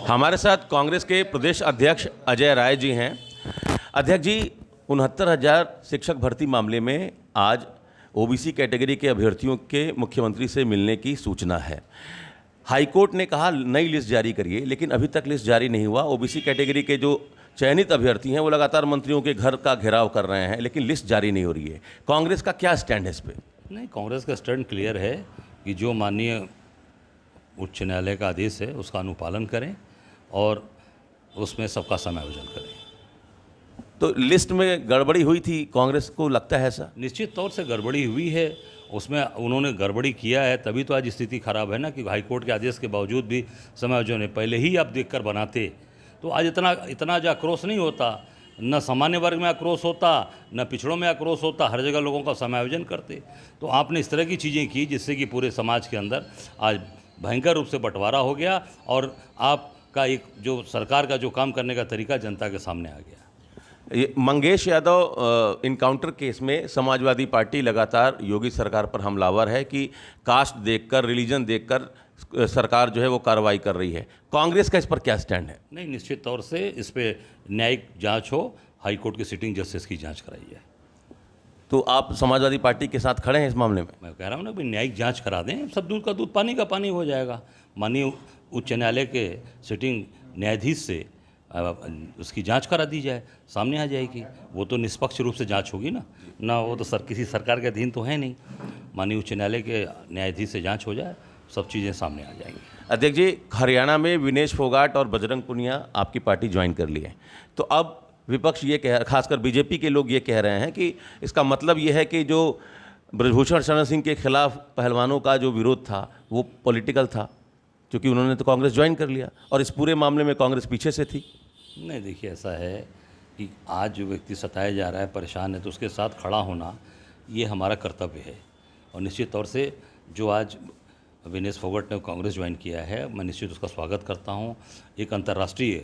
हमारे साथ कांग्रेस के प्रदेश अध्यक्ष अजय राय जी हैं। अध्यक्ष जी, 69,000 शिक्षक भर्ती मामले में आज ओबीसी कैटेगरी के अभ्यर्थियों के मुख्यमंत्री से मिलने की सूचना है। हाईकोर्ट ने कहा नई लिस्ट जारी करिए, लेकिन अभी तक लिस्ट जारी नहीं हुआ। ओबीसी कैटेगरी के जो चयनित अभ्यर्थी हैं वो लगातार मंत्रियों के घर का घेराव कर रहे हैं, लेकिन लिस्ट जारी नहीं हो रही है। कांग्रेस का क्या स्टैंड है इस पर? नहीं, कांग्रेस का स्टैंड क्लियर है कि जो माननीय उच्च न्यायालय का आदेश है उसका अनुपालन करें और उसमें सबका समायोजन करें। तो लिस्ट में गड़बड़ी हुई थी, कांग्रेस को लगता है ऐसा? निश्चित तौर से गड़बड़ी हुई है, उसमें उन्होंने गड़बड़ी किया है, तभी तो आज स्थिति खराब है ना कि हाईकोर्ट के आदेश के बावजूद भी समायोजन है। पहले ही आप देखकर बनाते तो आज इतना जो आक्रोश नहीं होता, न सामान्य वर्ग में आक्रोश होता, न पिछड़ों में आक्रोश होता, हर जगह लोगों का समायोजन करते। तो आपने इस तरह की चीज़ें की जिससे कि पूरे समाज के अंदर आज भयंकर रूप से बंटवारा हो गया और आपका एक जो सरकार का जो काम करने का तरीका जनता के सामने आ गया। ये मंगेश यादव इनकाउंटर केस में समाजवादी पार्टी लगातार योगी सरकार पर हमलावर है कि कास्ट देखकर, रिलीजन देखकर सरकार जो है वो कार्रवाई कर रही है। कांग्रेस का इस पर क्या स्टैंड है? नहीं, निश्चित तौर से इस पे न्यायिक जांच हो, हाईकोर्ट के सिटिंग जस्टिस की जांच कराई है। तो आप समाजवादी पार्टी के साथ खड़े हैं इस मामले में? मैं कह रहा हूँ ना भाई, न्यायिक जांच करा दें, सब दूध का दूध पानी का पानी हो जाएगा। माननीय उच्च न्यायालय के सिटिंग न्यायाधीश से उसकी जांच करा दी जाए, सामने आ जाएगी। वो तो निष्पक्ष रूप से जांच होगी ना वो तो किसी सरकार के अधीन तो है नहीं। माननीय उच्च न्यायालय के न्यायाधीश से जांच हो जाए, सब चीज़ें सामने आ जाएंगी। अध्यक्ष जी, हरियाणा में विनेश फोगाट और बजरंग पुनिया आपकी पार्टी ज्वाइन कर ली है, तो अब विपक्ष ये खासकर बीजेपी के लोग ये कह रहे हैं कि इसका मतलब ये है कि जो ब्रजभूषण शरण सिंह के खिलाफ पहलवानों का जो विरोध था वो पॉलिटिकल था, क्योंकि उन्होंने तो कांग्रेस ज्वाइन कर लिया और इस पूरे मामले में कांग्रेस पीछे से थी। नहीं, देखिए ऐसा है कि आज जो व्यक्ति सताया जा रहा है, परेशान है, तो उसके साथ खड़ा होना ये हमारा कर्तव्य है। और निश्चित तौर से जो आज विनेश फोगाट ने कांग्रेस ज्वाइन किया है, मैं निश्चित उसका स्वागत करता हूँ। एक अंतर्राष्ट्रीय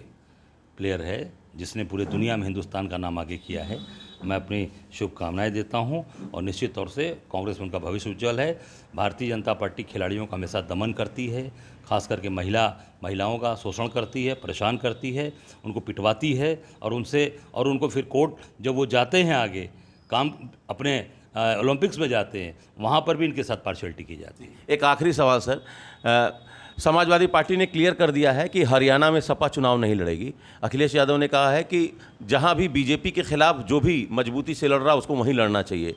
प्लेयर है जिसने पूरे दुनिया में हिंदुस्तान का नाम आगे किया है। मैं अपनी शुभकामनाएं देता हूं और निश्चित तौर से कांग्रेस में उनका भविष्य उज्जवल है। भारतीय जनता पार्टी खिलाड़ियों का हमेशा दमन करती है, खास करके महिलाओं का शोषण करती है, परेशान करती है, उनको पिटवाती है और उनको फिर कोर्ट जब वो जाते हैं आगे काम अपने ओलंपिक्स में जाते हैं, वहाँ पर भी इनके साथ पार्शियलिटी की जाती है। एक आखिरी सवाल सर, समाजवादी पार्टी ने क्लियर कर दिया है कि हरियाणा में सपा चुनाव नहीं लड़ेगी। अखिलेश यादव ने कहा है कि जहां भी बीजेपी के खिलाफ जो भी मजबूती से लड़ रहा उसको वहीं लड़ना चाहिए।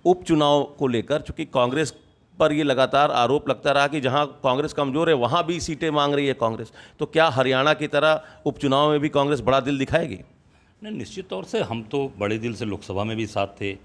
उपचुनाव को लेकर चूंकि कांग्रेस पर ये लगातार आरोप लगता रहा कि जहां कांग्रेस कमज़ोर है वहां भी सीटें मांग रही है कांग्रेस, तो क्या हरियाणा की तरह उपचुनाव में भी कांग्रेस बड़ा दिल दिखाएगी? नहीं, निश्चित तौर से हम तो बड़े दिल से लोकसभा में भी साथ थे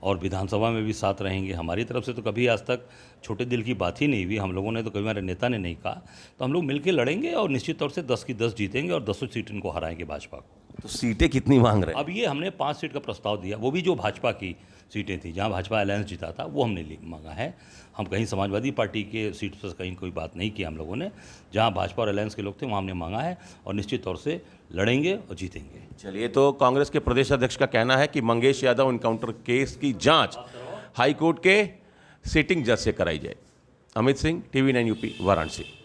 और विधानसभा में भी साथ रहेंगे। हमारी तरफ से तो कभी आज तक छोटे दिल की बात ही नहीं हुई। हम लोगों ने तो कभी, हमारे नेता ने नहीं कहा। तो हम लोग मिलकर लड़ेंगे और निश्चित तौर से 10 की 10 जीतेंगे और 10 सीट इनको हराएंगे भाजपा को। तो सीटें कितनी मांग रहे हैं? अब ये हमने 5 सीट का प्रस्ताव दिया, वो भी जो भाजपा की सीटें थी, जहाँ भाजपा अलायंस जीता था, वो हमने मांगा है। हम कहीं समाजवादी पार्टी के सीट पर कहीं कोई बात नहीं की हम लोगों ने। जहाँ भाजपा और अलायंस के लोग थे वहाँ हमने मांगा है और निश्चित तौर से लड़ेंगे और जीतेंगे। चलिए, तो कांग्रेस के प्रदेश अध्यक्ष का कहना है कि मंगेश यादव इनकाउंटर केस की जांच हाईकोर्ट के सिटिंग जज से कराई जाए। Amit Singh, TV9 UP, Varanasi.